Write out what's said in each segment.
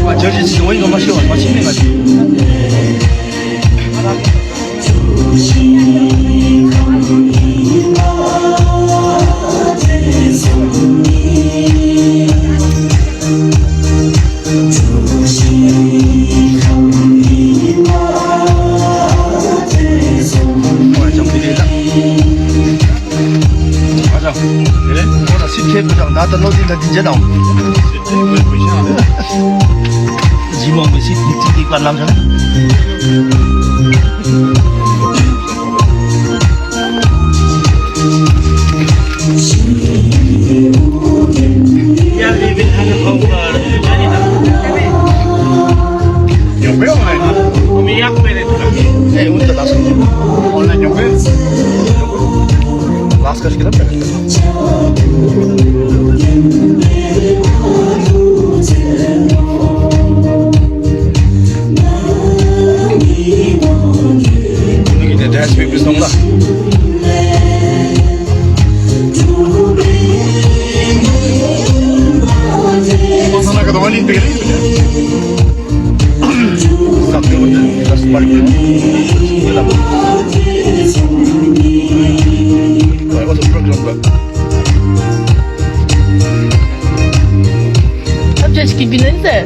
哇，就是我一个没学，我亲那个。나도 어디나 진짜다. 지금 무슨 뒷뒤 관람잖아. 야, 리빈 하는 거가 연배가 뭐야? 우리 약배네 또. 네, 우리가 나서 온라인 연배. Last kaç kere mi? Bunu yine ders bir sonunda. Sana kadar var değil mi? Saklıyor. Nasıl var ki? Amcacık gününde.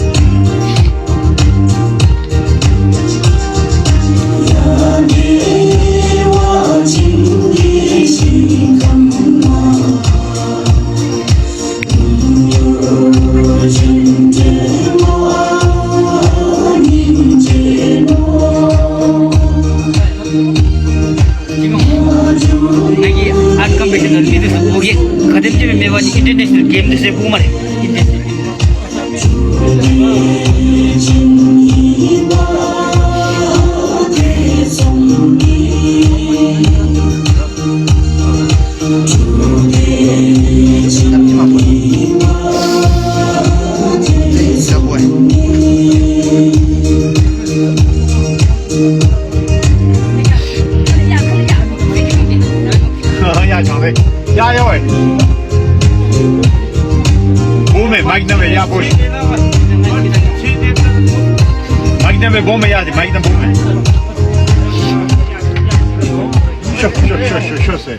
में Mevani international game जैसे घूम रहे加油！我们买那边也不是，买那边我们也是买那边。是。